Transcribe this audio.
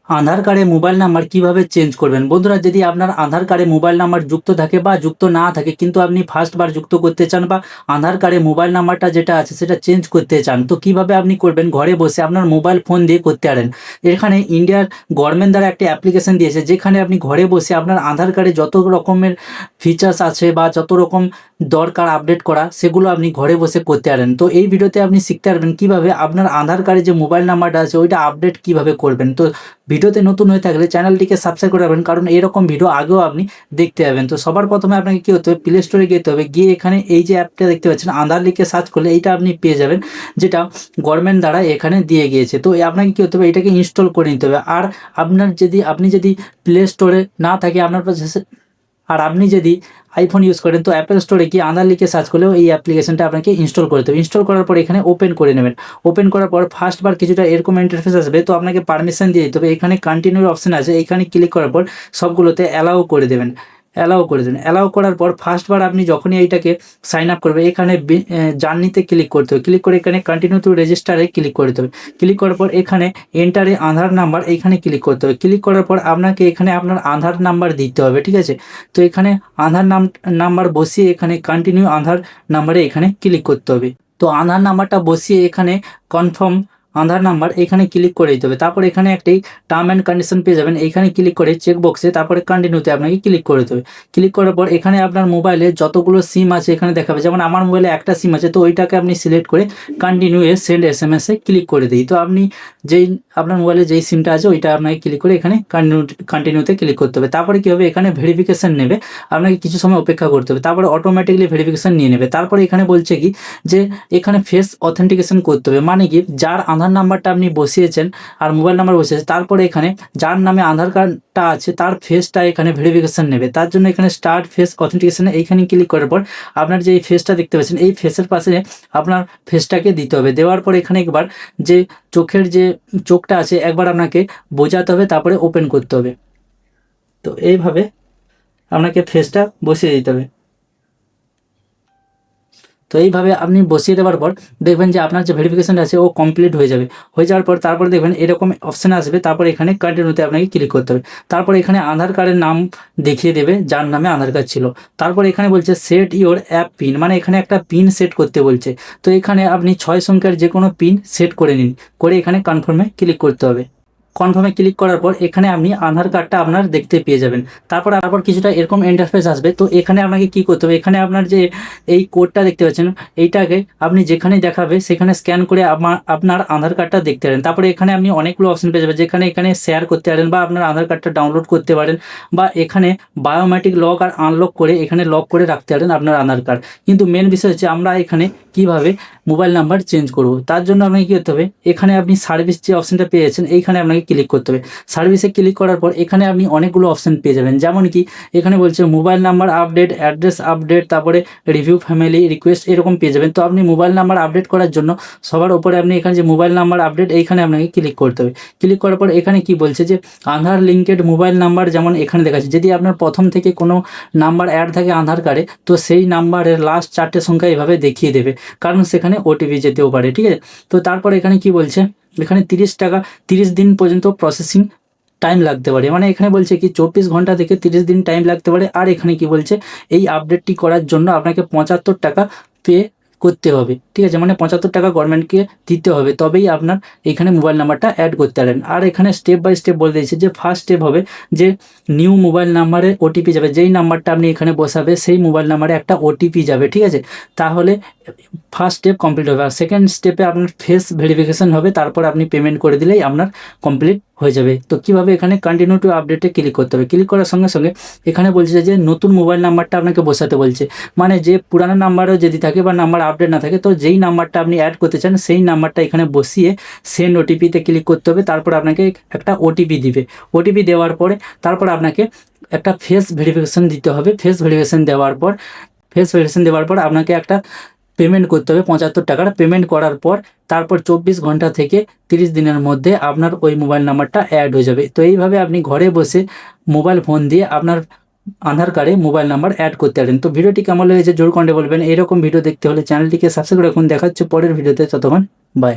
আধার কার্ডে mobile number কিভাবে change করবেন? বন্ধুরা, যদি আপনার আধার কার্ডে মোবাইল নাম্বার যুক্ত থাকে বা যুক্ত না থাকে, কিন্তু আপনি ফার্স্টবার যুক্ত করতে চান বা আধার কার্ডে মোবাইল নাম্বারটা যেটা আছে সেটা চেঞ্জ করতে চান, তো কিভাবে আপনি করবেন? ঘরে বসে আপনার মোবাইল ফোন দিয়ে করতে পারেন। এখানে ইন্ডিয়ার গভর্নমেন্ট দ্বারা একটা অ্যাপ্লিকেশন দিয়েছে, যেখানে আপনি ঘরে বসে আপনার আধার কার্ডে যত রকমের ফিচার্স আছে বা যত রকম দরকার আপডেট করা, সেগুলো আপনি ঘরে বসে করতে পারেন। তো এই ভিডিওতে আপনি শিখতে পারবেন কিভাবে আপনার আধার কার্ডে যে মোবাইল নাম্বারটা আছে ওইটা আপডেট কিভাবে করবেন। তো ভিডিওতে নতুন হয়ে থাকলে চ্যানেলটিকে সাবস্ক্রাইব করে রাখবেন, কারণ এরকম ভিডিও আগেও আপনি দেখতে পাবেন। তো সবার প্রথমে আপনাকে কী হতে হবে, প্লে স্টোরে যেতে হবে। গিয়ে এখানে এই যে অ্যাপটা দেখতে পাচ্ছেন, আধার লিখে সার্চ করলে এইটা আপনি পেয়ে যাবেন, যেটা গভর্নমেন্ট দ্বারা এখানে দিয়ে গিয়েছে। তো আপনাকে কী হতে হবে, এটাকে ইনস্টল করে নিতে হবে। আর আপনি যদি প্লে স্টোরে না থাকে আপনার পাশে, আর আপনি যদি আইফোন ইউজ করেন, তো অ্যাপেল স্টোরে গিয়ে আধার লিখে সার্চ করলেও এই অ্যাপ্লিকেশনটা আপনাকে ইনস্টল করতে হবে। ইনস্টল করার পর এখানে ওপেন করে নেবেন। ওপেন করার পর ফার্স্টবার কিছুটা এরকম ইন্টারফেস আসবে, তো আপনাকে পারমিশন দিয়ে দিতে হবে। এখানে কন্টিনিউর অপশন আছে, এইখানে ক্লিক করার পর সবগুলোতে অ্যালাউ করে দেবেন। অ্যালাউ করার পর ফার্স্টবার আপনি যখনই এইটাকে সাইন আপ করবে, এখানে জার্নিতে ক্লিক করতে হবে। ক্লিক করে এখানে কন্টিনিউ টু রেজিস্টারে ক্লিক করতে হবে। ক্লিক করার পর এখানে এন্টারে আধার নাম্বার এইখানে ক্লিক করতে হবে। ক্লিক করার পর আপনাকে এখানে আপনার আধার নাম্বার দিতে হবে, ঠিক আছে। তো এখানে আধার নাম্বার বসিয়ে এখানে কন্টিনিউ আধার নাম্বারে এখানে ক্লিক করতে হবে। তো আধার নাম্বারটা বসিয়ে এখানে কনফার্ম আধার নাম্বার এখানে ক্লিক করে দিতে হবে। তারপর এখানে একটি টার্ম অ্যান্ড কন্ডিশন পেয়ে যাবেন, এইখানে ক্লিক করে চেক বক্সে তারপরে কন্টিনিউতে আপনাকে ক্লিক করে দিতে হবে। ক্লিক করার পর এখানে আপনার মোবাইলে যতগুলো সিম আছে এখানে দেখাবে। যেমন আমার মোবাইলে একটা সিম আছে, তো ওইটাকে আপনি সিলেক্ট করে কন্টিনিউ সেন্ড SMS-এ ক্লিক করে দিই। তো আপনি আপনার মোবাইলে যেই সিমটা আছে ওইটা আপনাকে ক্লিক করে এখানে কন্টিনিউতে ক্লিক করতে হবে। তারপরে কী হবে, এখানে ভেরিফিকেশান নেবে, আপনাকে কিছু সময় অপেক্ষা করতে হবে। তারপরে অটোমেটিকলি ভেরিফিকেশান নিয়ে নেবে। তারপরে এখানে বলছে কি যে এখানে ফেস অথেন্টিকেশন করতে হবে, মানে কি যার আধার নাম্বারটা আপনি বসিয়েছেন আর মোবাইল নাম্বার বসিয়েছেন, তারপরে এখানে যার নামে আধার কার্ডটা আছে তার ফেসটা এখানে ভেরিফিকেশান নেবে। তার জন্য এখানে স্টার্ট ফেস অথেন্টিকেশনে এইখানে ক্লিক করার পর আপনার যে এই ফেসটা দেখতে পাচ্ছেন, এই ফেসের পাশে আপনার ফেসটাকে দিতে হবে। দেওয়ার পর এখানে একবার যে চোখের যে চোখটা আছে একবার আপনাকে বোঝাতে হবে, তারপরে ওপেন করতে হবে। তো এইভাবে আপনাকে ফেসটা বসিয়ে দিতে হবে। তো এইভাবে আপনি বসিয়ে দেওয়ার পর দেখবেন যে আপনার যে ভেরিফিকেশানটা আছে ও কমপ্লিট হয়ে যাবে। হয়ে যাওয়ার পর তারপরে দেখবেন এরকম অপশান আসবে, তারপর এখানে কন্টিনিউতে আপনাকে ক্লিক করতে হবে। তারপর এখানে আধার কার্ডের নাম দেখিয়ে দেবে যার নামে আধার কার্ড ছিল। তারপর এখানে বলছে সেট ইওর অ্যাপ পিন, মানে এখানে একটা পিন সেট করতে বলছে। তো এখানে আপনি 6 সংখ্যার যে কোনো পিন সেট করে নিন, করে এখানে কনফার্মে ক্লিক করতে হবে। কনফার্মে ক্লিক করার পর এখানে আপনি আধার কার্ডটা আপনার দেখতে পেয়ে যাবেন। তারপর কিছুটা এরকম ইন্টারফেস আসবে। তো এখানে আপনাকে কি করতে হবে, এখানে আপনার যে এই কোডটা দেখতে পাচ্ছেন, এইটাকে আপনি যেখানেই দেখাবে সেখানে স্ক্যান করে আপনার আধার কার্ডটা দেখতে পারেন। তারপরে এখানে আপনি অনেকগুলো অপশন পেয়ে যাবেন, যেখানে এখানে শেয়ার করতে পারেন বা আপনার আধার কার্ডটা ডাউনলোড করতে পারেন, বা এখানে বায়োমেট্রিক লক আর আনলক করে এখানে লক করে রাখতে পারেন আপনার আধার কার্ড। কিন্তু মেন বিষয় হচ্ছে আমরা এখানে কিভাবে মোবাইল নাম্বার চেঞ্জ করব। তার জন্য আপনাকে কী করতে হবে, এখানে আপনি সার্ভিস যে অপশানটা পেয়েছেন এইখানে আপনাকে ক্লিক করতে হবে। সার্ভিসে ক্লিক করার পর এখানে আপনি অনেকগুলো অপশান পেয়ে যাবেন, যেমন কি এখানে বলছে mobile number update, address update, তারপরে রিভিউ ফ্যামিলি রিকোয়েস্ট, এরকম পেয়ে যাবেন। তো আপনি মোবাইল নাম্বার আপডেট করার জন্য সবার উপরে আপনি এখানে যে মোবাইল নাম্বার আপডেট এইখানে আপনাকে ক্লিক করতে হবে। ক্লিক করার পর এখানে কি বলছে যে আধার লিঙ্কেড মোবাইল নাম্বার, যেমন এখানে দেখাচ্ছে যদি আপনার প্রথম থেকে কোনো নাম্বার অ্যাড থাকে আধার কার্ডে, তো সেই নাম্বারের লাস্ট 4টে সংখ্যা এভাবে দেখিয়ে দেবে, কারণ সেখানে ওটিপি যেতেও পারে, ঠিক আছে। তো তারপর এখানে কি বলছে, এখানে 30 টাকা 30 দিন পর্যন্ত প্রসেসিং টাইম লাগতে পারে, মানে এখানে বলছে কি 24 ঘন্টা থেকে 30 দিন টাইম লাগতে পারে। আর এখানে কি বলছে, এই আপডেটটি করার জন্য আপনাকে 75 টাকা পে করতে হবে, ঠিক আছে। মানে 75 টাকা গভর্নমেন্টকে দিতে হবে, তবেই আপনার এখানে মোবাইল নাম্বারটা অ্যাড করতে পারেন। আর এখানে স্টেপ বাই স্টেপ বলে দিয়েছে যে ফার্স্ট স্টেপ হবে যে নিউ মোবাইল নাম্বারে ওটিপি যাবে, যেই নাম্বারটা আপনি এখানে বসাবে সেই মোবাইল নাম্বারে একটা ওটিপি যাবে, ঠিক আছে। তাহলে ফার্স্ট স্টেপ কমপ্লিট হবে। আর সেকেন্ড স্টেপে আপনার ফেস ভেরিফিকেশান হবে, তারপর আপনি পেমেন্ট করে দিলেই আপনার কমপ্লিট হয়ে যাবে। তো কীভাবে, এখানে কন্টিনিউ টু আপডেটে ক্লিক করতে হবে। ক্লিক করার সঙ্গে সঙ্গে এখানে বলছে যে নতুন মোবাইল নাম্বারটা আপনাকে বসাতে বলছে, মানে যে পুরানো নাম্বারও যদি থাকে বা নাম্বার আপডেট না থাকে, তো যেই নাম্বারটা আপনি অ্যাড করতে চান সেই নাম্বারটা এখানে বসিয়ে সেন্ড ওটিপিতে ক্লিক করতে হবে। তারপর আপনাকে একটা ওটিপি দিবে। ওটিপি দেওয়ার পরে তারপর আপনাকে একটা ফেস ভেরিফিকেশান দিতে হবে। ফেস ভেরিফিকেশান দেওয়ার পর আপনাকে একটা পেমেন্ট করতে হবে 75 টাকার। পেমেন্ট করার পর তারপর 24 ঘন্টা থেকে 30 দিনের মধ্যে আপনার ওই মোবাইল নাম্বারটা অ্যাড হয়ে যাবে। তো এইভাবে আপনি ঘরে বসে মোবাইল ফোন দিয়ে আপনার আধার কার্ডে মোবাইল নাম্বার অ্যাড করতে পারেন। তো ভিডিওটি কেমন লেগেছে জোর কমেন্টে বলবেন। এরকম ভিডিও দেখতে হলে চ্যানেলটিকে সাবস্ক্রাইব করে রাখুন। দেখা হচ্ছে পরের ভিডিওতে, ততক্ষণ বাই।